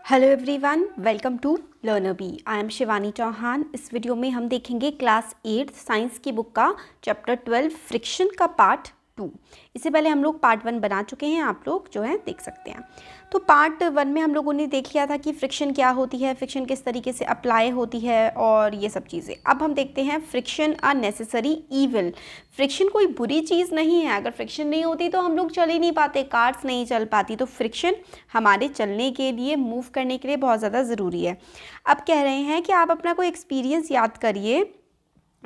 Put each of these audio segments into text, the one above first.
Hello everyone, welcome to Learner Bee. I am Shivani Chauhan. इस video में हम देखेंगे क्लास 8 साइंस की बुक का चैप्टर 12 फ्रिक्शन का पार्ट 2। इससे पहले हम लोग पार्ट 1 बना चुके हैं, आप लोग जो है देख सकते हैं। तो पार्ट 1 में हम लोगों ने देख लिया था कि फ्रिक्शन क्या होती है, फ्रिक्शन किस तरीके से अप्लाई होती है और ये सब चीज़ें। अब हम देखते हैं friction a necessary evil. Friction कोई बुरी चीज़ नहीं है। अगर फ्रिक्शन नहीं होती तो हम लोग चल ही नहीं पाते, कार्स नहीं चल पाती। तो फ्रिक्शन हमारे चलने के लिए, मूव करने के लिए बहुत ज़्यादा ज़रूरी है। अब कह रहे हैं कि आप अपना कोई एक्सपीरियंस याद करिए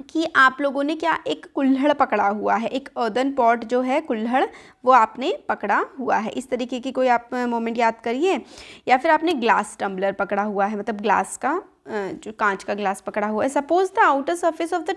कि आप लोगों ने क्या एक कुल्हड़ पकड़ा हुआ है, एक अर्दन पॉट जो है कुल्हड़, वो आपने पकड़ा हुआ है। इस तरीके की कोई आप मोमेंट याद करिए। या फिर आपने ग्लास टम्बलर पकड़ा हुआ है, मतलब ग्लास का जो कांच का ग्लास पकड़ा हुआ है। Suppose the outer surface of the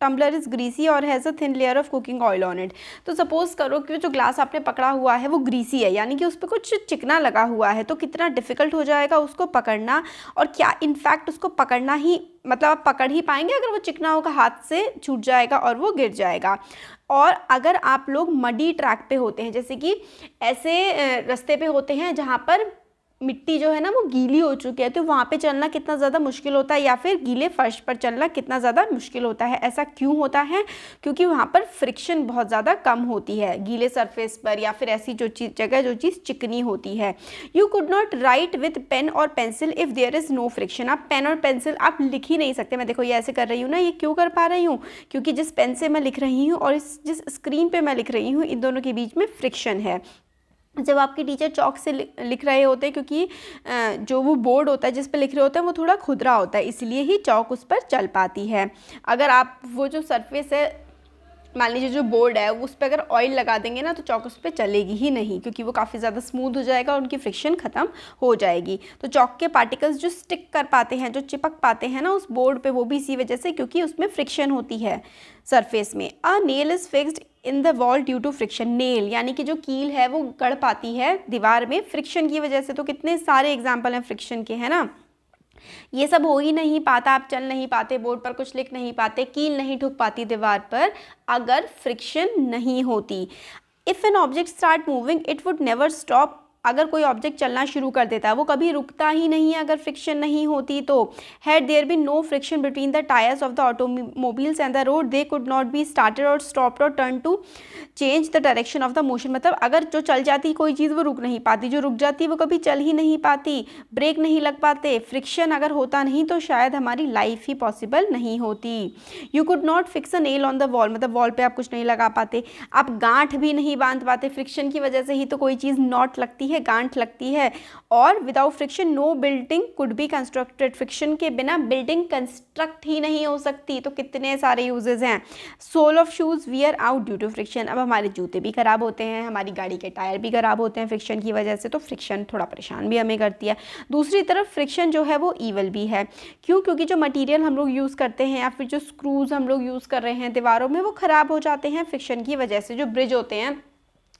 tumbler is greasy और has a thin layer of cooking oil on it. तो सपोज करो कि जो ग्लास आपने पकड़ा हुआ है वो ग्रीसी है, यानी कि उस पर कुछ चिकना लगा हुआ है। तो कितना डिफ़िकल्ट हो जाएगा उसको पकड़ना, और क्या इनफैक्ट उसको पकड़ना ही, मतलब आप पकड़ ही पाएंगे अगर वो चिकना होगा, हाथ से छूट जाएगा और वो गिर जाएगा। और अगर आप लोग मडी ट्रैक पे होते हैं, जैसे कि ऐसे रास्ते पे होते हैं जहाँ पर मिट्टी जो है ना वो गीली हो चुकी है, तो वहाँ पे चलना कितना ज़्यादा मुश्किल होता है, या फिर गीले फर्श पर चलना कितना ज़्यादा मुश्किल होता है। ऐसा क्यों होता है? क्योंकि वहाँ पर फ्रिक्शन बहुत ज़्यादा कम होती है गीले सरफेस पर, या फिर ऐसी जो चीज़ चिकनी होती है। You could not write with pen और pencil if there is no friction. आप पेन और पेंसिल आप लिख ही नहीं सकते। मैं देखो ये ऐसे कर रही हूँ ना, ये क्यों कर पा रही हूँ? क्योंकि जिस पेन से मैं लिख रही हूँ और जिस स्क्रीन पर मैं लिख रही हूँ, इन दोनों के बीच में फ्रिक्शन है। जब आपके टीचर चौक से लिख रहे होते हैं, क्योंकि जो वो बोर्ड होता है जिस पर लिख रहे होते हैं वो थोड़ा खुरदरा होता है, इसलिए ही चौक उस पर चल पाती है। अगर आप वो जो सरफेस है, मान लीजिए जो बोर्ड है, उस पर अगर ऑयल लगा देंगे ना तो चौक उस पर चलेगी ही नहीं, क्योंकि वो काफ़ी ज़्यादा स्मूथ हो जाएगा और उनकी फ्रिक्शन ख़त्म हो जाएगी। तो चौक के पार्टिकल्स जो स्टिक कर पाते हैं, जो चिपक पाते हैं ना उस बोर्ड पे, वो भी इसी वजह से, क्योंकि उसमें फ्रिक्शन होती है सरफेस में। A nail is fixed in the wall due to friction. Nail यानी कि जो कील है वो गड़ पाती है दीवार में फ्रिक्शन की वजह से। तो कितने सारे एग्जाम्पल हैं फ्रिक्शन के, है ना। ये सब हो ही नहीं पाता, आप चल नहीं पाते, बोर्ड पर कुछ लिख नहीं पाते, कील नहीं ठुक पाती दीवार पर अगर फ्रिक्शन नहीं होती। If an object start moving it would never stop. अगर कोई ऑब्जेक्ट चलना शुरू कर देता है वो कभी रुकता ही नहीं है अगर फ्रिक्शन नहीं होती तो। Had there been no friction between the tyres of the automobiles and the road they could not be started और स्टॉप्ड और turn to change the direction of the motion. मतलब अगर जो चल जाती कोई चीज़ वो रुक नहीं पाती, जो रुक जाती वो कभी चल ही नहीं पाती, ब्रेक नहीं लग पाते। फ्रिक्शन अगर होता नहीं तो शायद हमारी लाइफ ही पॉसिबल नहीं होती। You could not fix a nail on the wall, मतलब वॉल पे आप कुछ नहीं लगा पाते, आप गांठ भी नहीं बांध पाते। फ्रिक्शन की वजह से ही तो कोई चीज़ नॉट लगती है, गांठ लगती है। और without friction no building could be constructed. Friction के बिना बिल्डिंग कंस्ट्रक्ट ही नहीं हो सकती। तो कितने सारे यूजेस हैं। Sole of shoes wear out due to friction. अब हमारे जूते भी खराब होते हैं, हमारी गाड़ी के टायर भी खराब होते हैं फ्रिक्शन की वजह से। तो फ्रिक्शन थोड़ा परेशान भी हमें करती है। दूसरी तरफ फ्रिक्शन जो है वो ईवल भी है। क्यों? क्योंकि जो मटेरियल हम लोग यूज़ करते हैं या फिर जो स्क्रूज हम लोग यूज़ कर रहे हैं दीवारों में, वो ख़राब हो जाते हैं फ्रिक्शन की वजह से। जो ब्रिज होते हैं,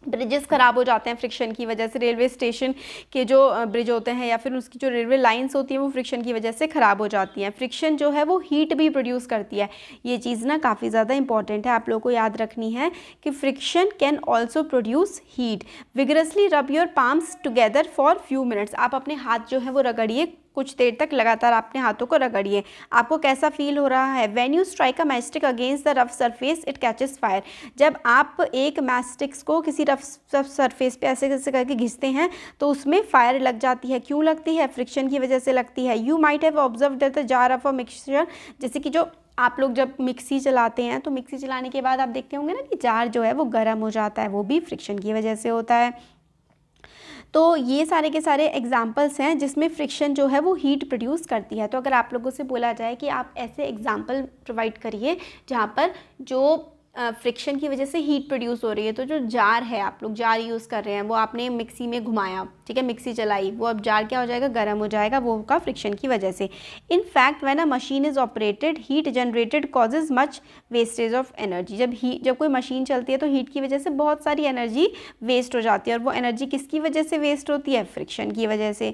ब्रिजेस ख़राब हो जाते हैं फ्रिक्शन की वजह से। रेलवे स्टेशन के जो ब्रिज होते हैं या फिर उसकी जो रेलवे लाइंस होती हैं वो फ्रिक्शन की वजह से ख़राब हो जाती हैं। फ्रिक्शन जो है वो हीट भी प्रोड्यूस करती है। ये चीज़ ना काफ़ी ज़्यादा इंपॉर्टेंट है, आप लोगों को याद रखनी है कि friction can also produce heat. Vigorously rub your palms together for few minutes. आप अपने हाथ जो है वो रगड़िए, कुछ देर तक लगातार अपने हाथों को रगड़िए। आपको कैसा फील हो रहा है? When you strike a mastic against the rough surface it catches fire. जब आप एक मैस्टिक्स को किसी रफ सरफेस पे ऐसे ऐसे करके घिसते हैं तो उसमें फायर लग जाती है। क्यों लगती है? फ्रिक्शन की वजह से लगती है। You might have observe that the jar of a mixture. जैसे कि जो आप लोग जब मिक्सी चलाते हैं तो मिक्सी चलाने के बाद आप देखते होंगे ना कि जार जो है वो गर्म हो जाता है, वो भी फ्रिक्शन की वजह से होता है। तो ये सारे के सारे एग्जाम्पल्स हैं जिसमें फ्रिक्शन जो है वो हीट प्रोड्यूस करती है। तो अगर आप लोगों से बोला जाए कि आप ऐसे एग्जाम्पल प्रोवाइड करिए जहाँ पर जो फ्रिक्शन की वजह से हीट प्रोड्यूस हो रही है, तो जो जार है, आप लोग जार यूज़ कर रहे हैं, वो आपने मिक्सी में घुमाया, ठीक है, मिक्सी चलाई, वो अब जार क्या हो जाएगा? गर्म हो जाएगा, वो होगा फ्रिक्शन की वजह से। In fact when a machine is operated heat generated causes much wastage of energy. जब कोई मशीन चलती है तो हीट की वजह से बहुत सारी एनर्जी वेस्ट हो जाती है, और वो एनर्जी किसकी वजह से वेस्ट होती है? फ्रिक्शन की वजह से।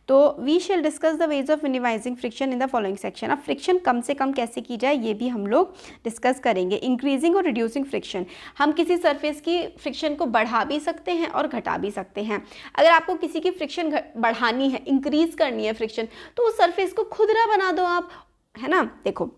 तो we shall discuss the ways of minimising friction in the following section. अब फ्रिक्शन कम से कम कैसे की जाए ये भी हम लोग डिस्कस करेंगे। इंक्रीजिंग और रिड्यूसिंग फ्रिक्शन। हम किसी सरफेस की फ्रिक्शन को बढ़ा भी सकते हैं और घटा भी सकते हैं। अगर आपको किसी की फ्रिक्शन बढ़ानी है, इंक्रीज करनी है फ्रिक्शन, तो उस सरफेस को खुरदरा बना दो आप, है ना। देखो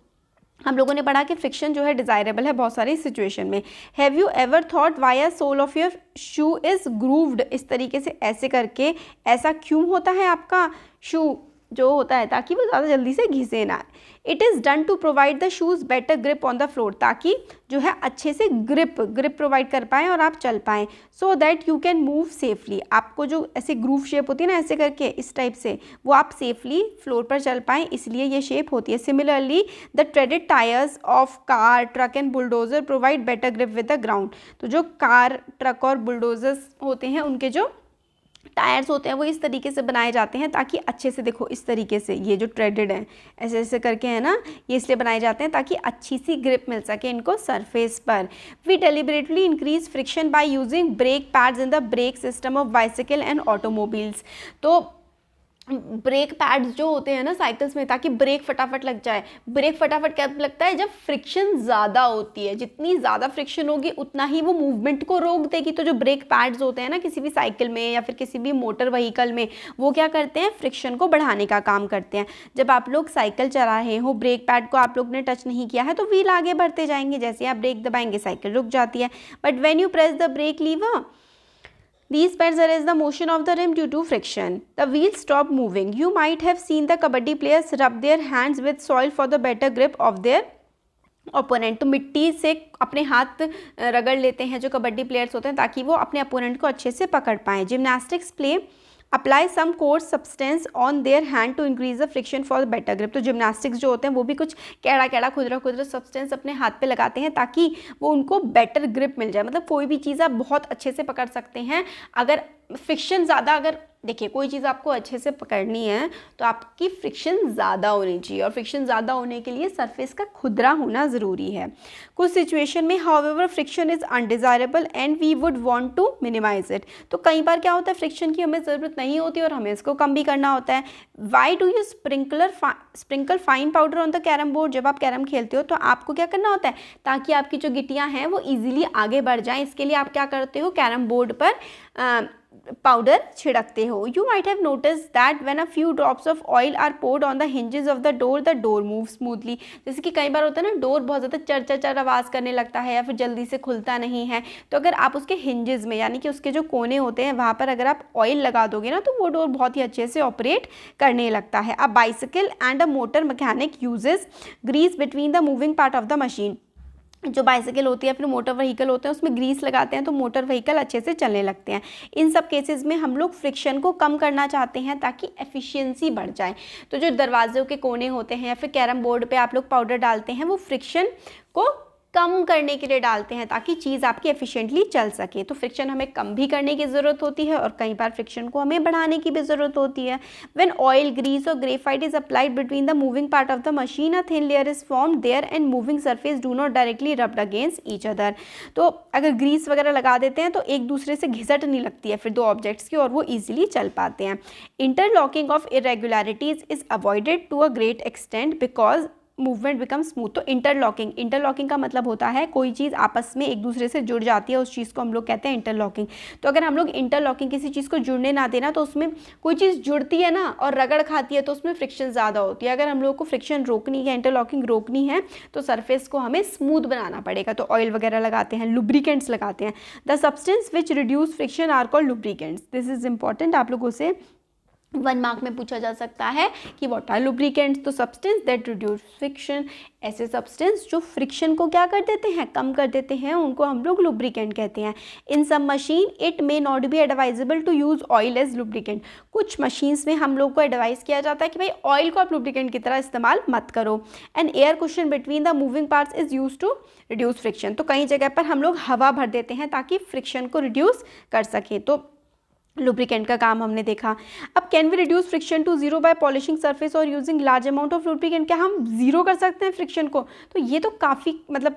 हम लोगों ने पढ़ा कि फ्रिक्शन जो है डिज़ायरेबल है बहुत सारी सिचुएशन में। Have you ever thought why a sole of your shoe is grooved, इस तरीके से ऐसे करके ऐसा क्यों होता है आपका शू जो होता है, ताकि वो ज़्यादा जल्दी से घिसे ना। It is done to provide the shoes better grip on the floor, ताकि जो है अच्छे से ग्रिप प्रोवाइड कर पाएँ और आप चल पाएँ, so that you can move safely. आपको जो ऐसे ग्रूव शेप होती है ना, ऐसे करके इस टाइप से, वो आप सेफली फ्लोर पर चल पाएँ, इसलिए ये शेप होती है। Similarly the traded tyres of car, truck and bulldozer provide better grip with the ground. तो जो कार, ट्रक और बुलडोज़र्स होते हैं, उनके जो टायर्स होते हैं वो इस तरीके से बनाए जाते हैं ताकि अच्छे से, देखो इस तरीके से, ये जो ट्रेडेड है ऐसे ऐसे करके है ना, ये इसलिए बनाए जाते हैं ताकि अच्छी सी ग्रिप मिल सके इनको सरफेस पर। We deliberately increase friction by using brake pads in the brake system of bicycle and automobiles. तो ब्रेक पैड्स जो होते हैं ना साइकिल्स में, ताकि ब्रेक फटाफट लग जाए। ब्रेक फटाफट कब लगता है? जब फ्रिक्शन ज़्यादा होती है। जितनी ज़्यादा फ्रिक्शन होगी उतना ही वो मूवमेंट को रोक देगी। तो जो ब्रेक पैड्स होते हैं ना किसी भी साइकिल में या फिर किसी भी मोटर व्हीकल में, वो क्या करते हैं? फ्रिक्शन को बढ़ाने का काम करते हैं। जब आप लोग साइकिल चला रहे हो, ब्रेक पैड को आप लोग ने टच नहीं किया है, तो व्हील आगे बढ़ते जाएंगे। जैसे आप ब्रेक दबाएंगे साइकिल रुक जाती है। But when you press the brake lever, these pads arrest the motion of the rim due to friction. The wheels stop moving. You might have seen the kabaddi players rub their hands with soil for the better grip of their opponent. तो मिट्टी से अपने हाथ रगड़ लेते हैं जो kabaddi players होते हैं, ताकि वो अपने अपोनेंट को अच्छे से पकड़ पाएँ। Gymnastics play apply some coarse substance on their hand to increase the friction for better grip. तो जिम्नास्टिक्स जो होते हैं वो भी कुछ कैड़ा खुदरा सब्सटेंस अपने हाथ पे लगाते हैं ताकि वो उनको बेटर ग्रिप मिल जाए। मतलब कोई भी चीज़ आप बहुत अच्छे से पकड़ सकते हैं। अगर फ्रिक्शन ज़्यादा, अगर देखिए कोई चीज़ आपको अच्छे से पकड़नी है तो आपकी फ्रिक्शन ज़्यादा होनी चाहिए, और फ्रिक्शन ज़्यादा होने के लिए सरफेस का खुदरा होना ज़रूरी है। कुछ सिचुएशन में however friction is undesirable and we would want to minimise it. तो कई बार क्या होता है, फ्रिक्शन की हमें ज़रूरत नहीं होती और हमें इसको कम भी करना होता है। Why do you sprinkle fine powder on the carrom board. जब आप कैरम खेलते हो तो आपको क्या करना होता है, ताकि आपकी जो गिट्टियाँ हैं वो ईजिली आगे बढ़ जाएँ, इसके लिए आप क्या करते हो, कैरम बोर्ड पर पाउडर छिड़कते हो। You might have notice that when a few drops of oil are poured on the hinges of the door move smoothly. जैसे कि कई बार होता है ना, डोर बहुत ज़्यादा चर आवाज़ करने लगता है या फिर जल्दी से खुलता नहीं है, तो अगर आप उसके हिंजेस में, यानी कि उसके जो कोने होते हैं वहाँ पर अगर आप ऑयल लगा दोगे ना, तो वो डोर बहुत ही अच्छे से ऑपरेट करने लगता है। A bicycle and a motor mechanic uses grease between the moving part of the machine. जो बाइसिकल होती है फिर मोटर व्हीकल होते हैं, उसमें ग्रीस लगाते हैं तो मोटर व्हीकल अच्छे से चलने लगते हैं। इन सब केसेस में हम लोग फ्रिक्शन को कम करना चाहते हैं ताकि एफिशिएंसी बढ़ जाए। तो जो दरवाज़ों के कोने होते हैं या फिर कैरम बोर्ड पे आप लोग पाउडर डालते हैं, वो फ्रिक्शन को कम करने के लिए डालते हैं ताकि चीज़ आपकी एफिशिएंटली चल सके। तो फ्रिक्शन हमें कम भी करने की ज़रूरत होती है और कई बार फ्रिक्शन को हमें बढ़ाने की भी ज़रूरत होती है। व्हेन ऑयल, ग्रीस और graphite is applied between the moving part of the machine, a thin layer is form there and moving surface do not directly rubbed against each other. तो अगर ग्रीस वगैरह लगा देते हैं तो एक दूसरे से घिसट नहीं लगती है फिर दो ऑब्जेक्ट्स की, और वो ईजिली चल पाते हैं। Interlocking of irregularities is avoided to a great extent because movement become smooth. तो इंटरलॉकिंग का मतलब होता है कोई चीज़ आपस में एक दूसरे से जुड़ जाती है, उस चीज़ को हम लोग कहते हैं इंटरलॉकिंग। तो अगर हम लोग इंटरलॉकिंग किसी चीज़ को जुड़ने ना देना, तो उसमें कोई चीज़ जुड़ती है ना और रगड़ खाती है तो उसमें फ्रिक्शन ज़्यादा होती है। अगर हम लोग को फ्रिक्शन रोकनी है, इंटरलॉकिंग रोकनी है, तो सरफेस को हमें स्मूथ बनाना पड़ेगा। तो ऑयल वगैरह लगाते हैं, लुब्रिकेंट्स लगाते हैं। The substance which reduce friction are called lubricants. This is important, आप लोगों से 1 मार्क में पूछा जा सकता है कि व्हाट आर लुब्रिकेंट्स। तो सब्सटेंस दैट रिड्यूस फ्रिक्शन, ऐसे सब्सटेंस जो फ्रिक्शन को क्या कर देते हैं, कम कर देते हैं, उनको हम लोग लुब्रिकेंट कहते हैं। In some machine it may not be advisable to use oil as lubricant. कुछ मशीन्स में हम लोग को एडवाइस किया जाता है कि भाई ऑयल को आप लुब्रिकेंट की तरह इस्तेमाल मत करो। And air cushion between the moving parts is use to reduce friction. तो कई जगह पर हम लोग हवा भर देते हैं ताकि फ्रिक्शन को रिड्यूस कर सकें। तो लुब्रिकेंट का काम हमने देखा। अब can we reduce friction to zero by polishing surface और using large amount of lubricant, क्या हम जीरो कर सकते हैं फ्रिक्शन को? तो ये तो काफ़ी मतलब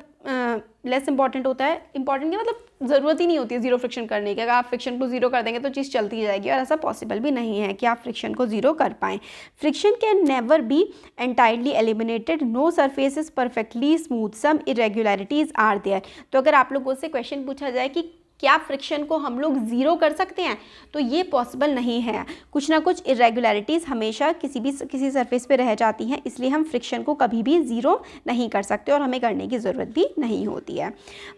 लेस इंपॉर्टेंट होता है। इंपॉर्टेंट क्या मतलब ज़रूरत ही नहीं होती है जीरो फ्रिक्शन करने की। अगर आप फ्रिक्शन को जीरो कर देंगे तो चीज़ चलती जाएगी, और ऐसा पॉसिबल भी नहीं है कि आप फ्रिक्शन को जीरो कर पाएँ। Friction can never be entirely eliminated, no surface is perfectly smooth, some irregularities are there. तो अगर आप लोगों से क्वेश्चन पूछा जाए कि क्या फ्रिक्शन को हम लोग ज़ीरो कर सकते हैं, तो ये पॉसिबल नहीं है। कुछ ना कुछ इरेगुलरिटीज़ हमेशा किसी सरफेस पे रह जाती हैं, इसलिए हम फ्रिक्शन को कभी भी ज़ीरो नहीं कर सकते और हमें करने की ज़रूरत भी नहीं होती है।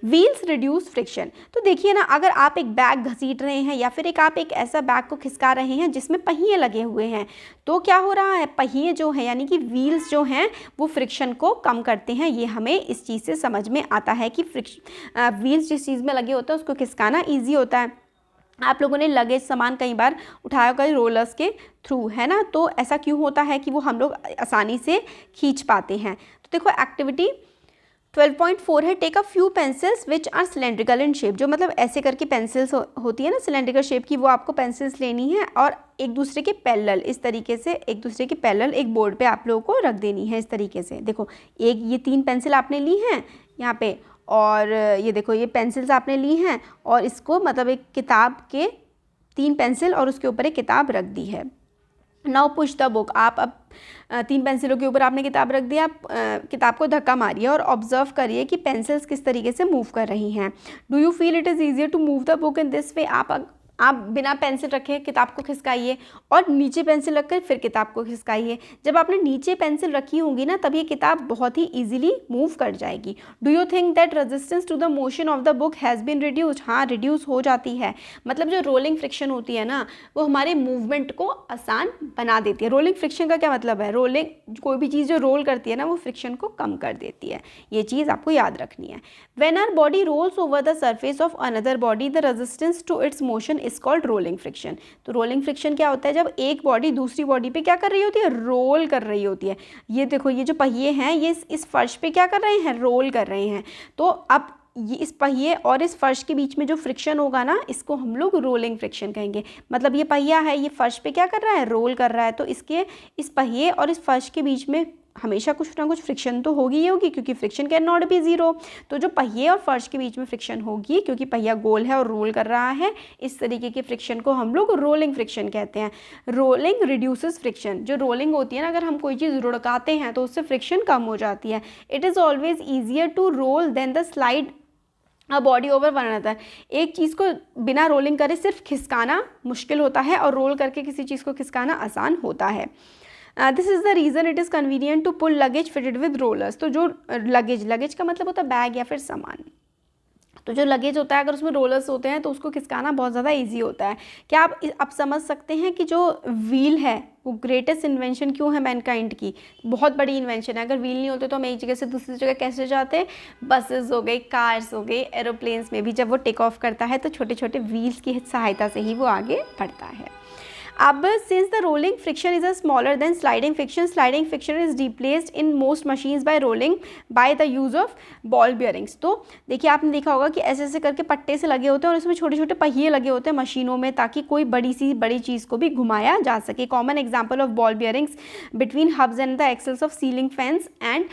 व्हील्स रिड्यूस फ्रिक्शन, तो देखिए ना, अगर आप एक बैग घसीट रहे हैं या फिर आप एक ऐसा बैग को खिसका रहे हैं जिसमें पहिए लगे हुए हैं, तो क्या हो रहा है, पहिए जो हैं यानी कि व्हील्स जो हैं वो फ्रिक्शन को कम करते हैं। ये हमें इस चीज़ से समझ में आता है कि व्हील्स जिस चीज़ में लगे होते हैं उसको खिसकाना ईजी होता है। आप लोगों ने लगेज सामान कई बार उठाया होगा रोलर्स के थ्रू, है ना, तो ऐसा क्यों होता है कि वो हम लोग आसानी से खींच पाते हैं। तो देखो एक्टिविटी 12.4 है, take a few pencils which are cylindrical in shape, जो मतलब ऐसे करके पेंसिल्स होती है ना सिलेंड्रिकल शेप की, वो आपको पेंसिल्स लेनी है और एक दूसरे के पैरेलल, इस तरीके से एक दूसरे के पैरेलल एक बोर्ड पे आप लोगों को रख देनी है इस तरीके से। देखो एक ये 3 पेंसिल आपने ली हैं यहाँ पे, और ये देखो ये पेंसिल्स आपने ली हैं, और इसको मतलब एक किताब के 3 पेंसिल और उसके ऊपर एक किताब रख दी है। नाउ पुश द बुक, आप अब 3 पेंसिलों के ऊपर आपने किताब रख दी, आप किताब को धक्का मारिए और ऑब्जर्व करिए कि पेंसिल्स किस तरीके से मूव कर रही हैं। Do you feel it is easier to move the book in this way, आप बिना पेंसिल रखे किताब को खिसकाइए और नीचे पेंसिल रखकर फिर किताब को खिसकाइए। जब आपने नीचे पेंसिल रखी होंगी ना, तब ये किताब बहुत ही इजीली मूव कर जाएगी। Do you think that resistance to the motion of the book has been reduced, हाँ रिड्यूस हो जाती है। मतलब जो रोलिंग फ्रिक्शन होती है ना, वो हमारे मूवमेंट को आसान बना देती है। रोलिंग फ्रिक्शन का क्या मतलब है, रोलिंग कोई भी चीज़ जो रोल करती है ना, वो फ्रिक्शन को कम कर देती है। ये चीज़ आपको याद रखनी है। When our body rolls over the surface of another body, the resistance to its motion is called rolling friction. तो रोलिंग फ्रिक्शन क्या होता है, जब एक बॉडी दूसरी बॉडी पे क्या कर रही होती है, रोल कर रही होती है। ये देखो ये जो पहिए हैं ये इस फर्श पे क्या कर रहे हैं, रोल कर रहे हैं। तो अब ये इस पहिए और इस फर्श के बीच में जो फ्रिक्शन होगा ना, इसको हम लोग रोलिंग फ्रिक्शन कहेंगे। मतलब ये पहिया है, ये फर्श पे क्या कर रहा है, रोल कर रहा है, तो इसके इस पहिए और इस फर्श के बीच में हमेशा कुछ ना कुछ फ्रिक्शन तो होगी ही होगी, क्योंकि friction can not be zero. तो जो पहिए और फर्श के बीच में फ्रिक्शन होगी, क्योंकि पहिया गोल है और रोल कर रहा है, इस तरीके के फ्रिक्शन को हम लोग रोलिंग फ्रिक्शन कहते हैं। रोलिंग रिड्यूसेस फ्रिक्शन, जो रोलिंग होती है ना, अगर हम कोई चीज़ रुड़काते हैं तो उससे फ्रिक्शन कम हो जाती है। It is always easier to roll than the slide a body over one another. एक चीज़ को बिना रोलिंग करे सिर्फ खिसकाना मुश्किल होता है, और रोल करके किसी चीज़ को खिसकाना आसान होता है। This is the reason it is convenient to pull luggage fitted with rollers. तो जो लगेज का मतलब होता है बैग या फिर सामान, तो जो लगेज होता है अगर उसमें रोलर्स होते हैं तो उसको खिसकाना बहुत ज़्यादा ईजी होता है। क्या आप समझ सकते हैं कि जो व्हील है वो ग्रेटेस्ट इन्वेंशन क्यों है मैनकाइंड की, बहुत बड़ी इन्वेंशन है। अगर व्हील नहीं होते तो हम एक जगह से दूसरी जगह कैसे जाते, बसेस हो गई, कार्स हो गई, एरोप्लेन्स में भी जब वो टेक ऑफ करता है तो छोटे छोटे व्हील्स की सहायता से ही वो आगे बढ़ता है। अब since the rolling friction is a smaller than sliding friction is replaced in most machines bye rolling by the use of ball bearings. तो देखिए आपने देखा होगा कि ऐसे ऐसे करके पट्टे से लगे होते हैं और इसमें छोटे छोटे पहिए लगे होते हैं मशीनों में, ताकि कोई बड़ी चीज़ को भी घुमाया जा सके। Common example of ball bearings between hubs and the axles of ceiling fans and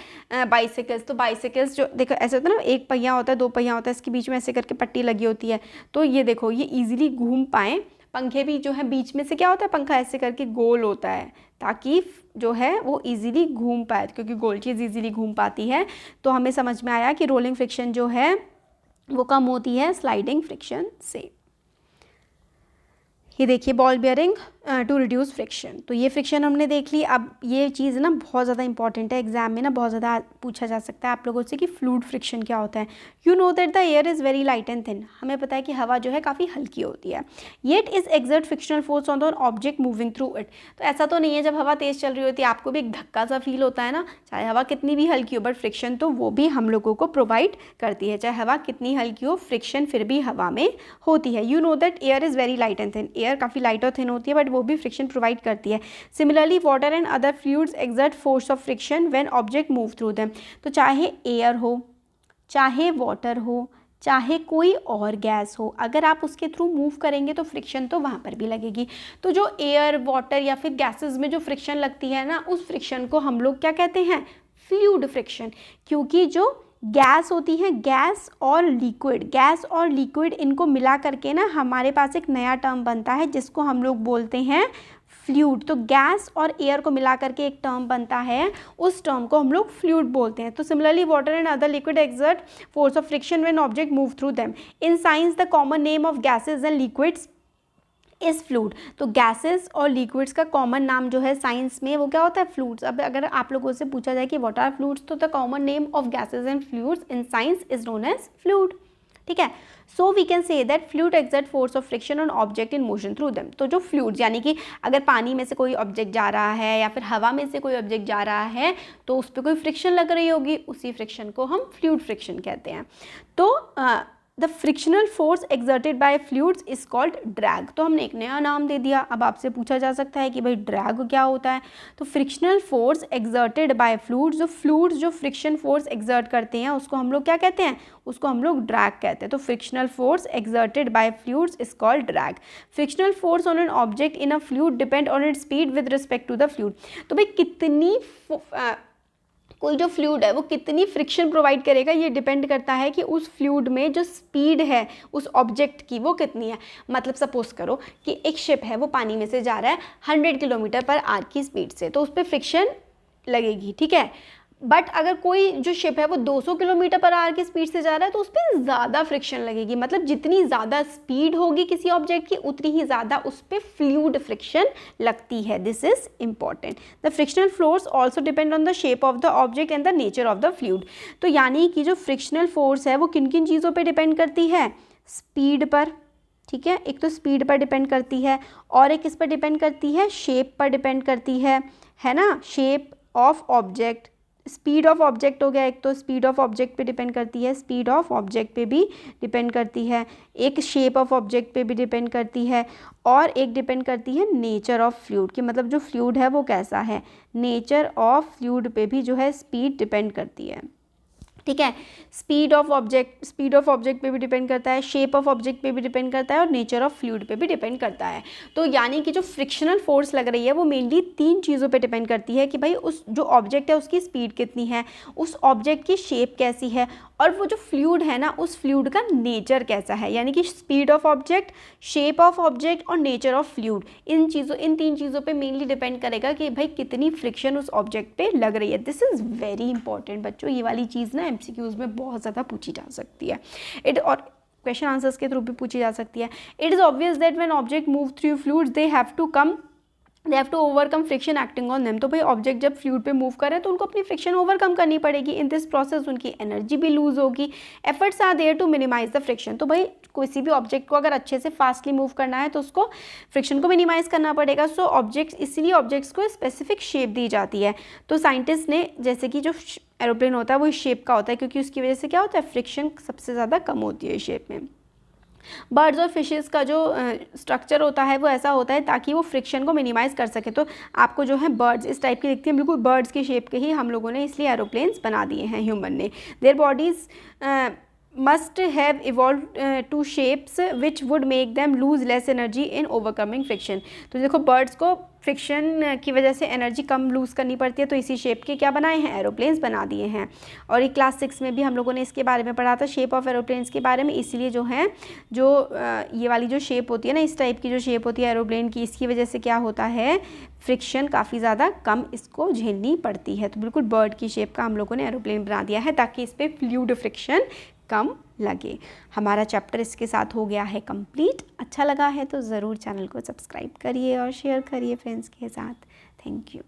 bicycles. तो बाइसिकल्स जो देखो ऐसे होता है ना, एक पहिया होता है, 2 पहिया होता है, इसके बीच में ऐसे करके पट्टी लगी होती है, तो ये देखो ये ईजिली घूम पाएँ। पंखे भी जो है बीच में से क्या होता है, पंखा ऐसे करके गोल होता है ताकि जो है वो इजीली घूम पाए, क्योंकि गोल चीज़ इजीली घूम पाती है। तो हमें समझ में आया कि रोलिंग फ्रिक्शन जो है वो कम होती है स्लाइडिंग फ्रिक्शन से। ये देखिए ball bearing to reduce friction, तो ये फ्रिक्शन हमने देख ली। अब ये चीज़ ना बहुत ज़्यादा इंपॉर्टेंट है, एग्जाम में ना बहुत ज़्यादा पूछा जा सकता है आप लोगों से कि फ्लूइड फ्रिक्शन क्या होता है। You know that the air is very light and thin, हमें पता है कि हवा जो है काफ़ी हल्की होती है। Yet is exert frictional force on the object moving through it. तो ऐसा तो नहीं है जब हवा तेज़ चल रही होती है आपको भी एक धक्का सा फील होता है ना, चाहे हवा कितनी भी हल्की हो, बट फ्रिक्शन तो वो भी हम लोगों को प्रोवाइड करती है। चाहे हवा कितनी हल्की हो, फ्रिक्शन फिर भी हवा में होती है। You know that air is very light and thin, air काफ़ी लाइट और थिन होती है, बट वो भी प्रोवाइड करती है। Similarly water and other fluids exert force of friction when object move through them. तो चाहे एयर हो, चाहे वाटर हो, चाहे कोई और गैस हो, अगर आप उसके थ्रू मूव करेंगे तो फ्रिक्शन तो वहाँ पर भी लगेगी। तो जो एयर, वाटर या फिर गैसेस में जो फ्रिक्शन लगती है ना, उस फ्रिक्शन को हम लोग क्या कहते हैं, फ्लूइड फ्रिक्शन। क्योंकि जो गैस होती है, गैस और लिक्विड इनको मिला करके ना हमारे पास एक नया टर्म बनता है जिसको हम लोग बोलते हैं फ्लूइड। तो गैस और एयर को मिला करके एक टर्म बनता है, उस टर्म को हम लोग फ्लूइड बोलते हैं। तो similarly water and other liquid exert force of friction when object move through them. In science the common name of gases and liquids इस फ्लूइड। तो गैसेस और लिक्विड्स का कॉमन नाम जो है साइंस में वो क्या होता है, फ्लूइड्स। अब अगर आप लोगों से पूछा जाए कि व्हाट आर फ्लूइड्स, तो the common name of gases and fluids in science is known as fluid. ठीक है, so we can say that fluid exert force of friction on object in motion through them. तो जो fluids यानी कि अगर पानी में से कोई ऑब्जेक्ट जा रहा है या फिर हवा में से कोई ऑब्जेक्ट जा रहा है तो उस पर कोई फ्रिक्शन लग रही होगी, उसी फ्रिक्शन को हम फ्लूइड फ्रिक्शन कहते हैं। तो the frictional force exerted by fluids is called drag. तो हमने एक नया नाम दे दिया। अब आपसे पूछा जा सकता है कि भाई ड्रैग क्या होता है। तो frictional force exerted by fluids जो फ्रिक्शन फोर्स एक्सर्ट करते हैं उसको हम लोग क्या कहते हैं, उसको हम लोग ड्रैग कहते हैं। तो frictional force exerted by fluids is called drag. Frictional force on an object in a fluid depend on its speed with respect to the fluid. तो भाई कितनी कोई जो फ्लूइड है वो कितनी फ्रिक्शन प्रोवाइड करेगा, ये डिपेंड करता है कि उस फ्लूइड में जो स्पीड है उस ऑब्जेक्ट की वो कितनी है। मतलब सपोज करो कि एक शिप है, वो पानी में से जा रहा है 100 किलोमीटर पर आवर की स्पीड से, तो उस पर फ्रिक्शन लगेगी। ठीक है, बट अगर कोई जो शिप है वो 200 किलोमीटर पर आवर की स्पीड से जा रहा है तो उस पर ज़्यादा फ्रिक्शन लगेगी। मतलब जितनी ज़्यादा स्पीड होगी किसी ऑब्जेक्ट की उतनी ही ज़्यादा उस पर फ्लूइड फ्रिक्शन लगती है। This is important. The frictional force also depend on the shape of the object and the nature of the fluid. तो यानी कि जो फ्रिक्शनल फोर्स है वो किन किन चीज़ों पर डिपेंड करती है, स्पीड पर। ठीक है, एक तो स्पीड पर डिपेंड करती है और एक किस पर डिपेंड करती है, शेप पर डिपेंड करती है ना, shape of object. Speed of object हो गया, एक तो स्पीड ऑफ ऑब्जेक्ट पे डिपेंड करती है, स्पीड ऑफ ऑब्जेक्ट पे भी डिपेंड करती है, एक शेप ऑफ ऑब्जेक्ट पे भी डिपेंड करती है और एक डिपेंड करती है नेचर ऑफ फ्लूइड कि मतलब जो फ्लूइड है वो कैसा है। नेचर ऑफ फ्लूइड पे भी जो है स्पीड डिपेंड करती है। ठीक है, स्पीड ऑफ ऑब्जेक्ट पे भी डिपेंड करता है, शेप ऑफ ऑब्जेक्ट पे भी डिपेंड करता है और नेचर ऑफ फ्लूइड पे भी डिपेंड करता है। तो यानी कि जो फ्रिक्शनल फोर्स लग रही है वो मेनली 3 चीज़ों पे डिपेंड करती है कि भाई उस जो ऑब्जेक्ट है उसकी स्पीड कितनी है, उस ऑब्जेक्ट की शेप कैसी है और वो जो फ्लूइड है ना उस फ्लूइड का नेचर कैसा है। यानी कि speed of object, shape of object और नेचर ऑफ फ्लूइड, इन 3 चीज़ों पे मेनली डिपेंड करेगा कि भाई कितनी फ्रिक्शन उस ऑब्जेक्ट पे लग रही है। दिस इज़ वेरी इंपॉर्टेंट बच्चों, ये वाली चीज़ ना MCQs में बहुत ज़्यादा पूछी जा सकती है और क्वेश्चन आंसर्स के थ्रू भी पूछी जा सकती है। It is obvious that when object move through fluids they have to overcome friction acting on them. तो भाई ऑब्जेक्ट जब फ्लूइड पे मूव करे तो उनको अपनी फ्रिक्शन ओवरकम करनी पड़ेगी। इन दिस प्रोसेस उनकी एनर्जी भी लूज होगी। Efforts are there to minimize the friction. तो भाई किसी भी ऑब्जेक्ट को अगर अच्छे से फास्टली मूव करना है तो उसको फ्रिक्शन को मिनिमाइज करना पड़ेगा। सो ऑब्जेक्ट्स, इसलिए ऑब्जेक्ट्स को स्पेसिफिक शेप दी जाती है। तो साइंटिस्ट ने, जैसे कि जो एरोप्लेन होता है वो इस शेप का होता है क्योंकि उसकी वजह से क्या होता है, फ्रिक्शन सबसे ज़्यादा कम होती है इस शेप में। बर्ड्स और फिशेस का जो स्ट्रक्चर होता है वो ऐसा होता है ताकि वो फ्रिक्शन को मिनिमाइज कर सके। तो आपको जो है बर्ड्स इस टाइप की दिखती हैं, बिल्कुल बर्ड्स की शेप के ही हम लोगों ने इसलिए एरोप्लेन्स बना दिए हैं ह्यूमन ने। Their bodies must have evolved to shapes which would make them lose less energy in overcoming friction। तो देखो बर्ड्स को फ्रिक्शन की वजह से एनर्जी कम लूज़ करनी पड़ती है तो इसी शेप के क्या बनाए हैं, एरोप्लेन्स बना दिए हैं। और ये क्लास 6 में भी हम लोगों ने इसके बारे में पढ़ा था, शेप ऑफ एरोप्लेन्स के बारे में। इसीलिए जो है जो ये वाली जो शेप होती है ना, इस टाइप की जो शेप होती है एरोप्लेन की, इसकी वजह से क्या होता है, फ्रिक्शन काफ़ी ज़्यादा कम इसको झेलनी पड़ती है। तो बिल्कुल बर्ड की शेप का हम लोगों ने एरोप्लेन बना दिया है ताकि इस पर फ्लूइड फ्रिक्शन कम लगे। हमारा चैप्टर इसके साथ हो गया है कंप्लीट। अच्छा लगा है तो ज़रूर चैनल को सब्सक्राइब करिए और शेयर करिए फ्रेंड्स के साथ। Thank you.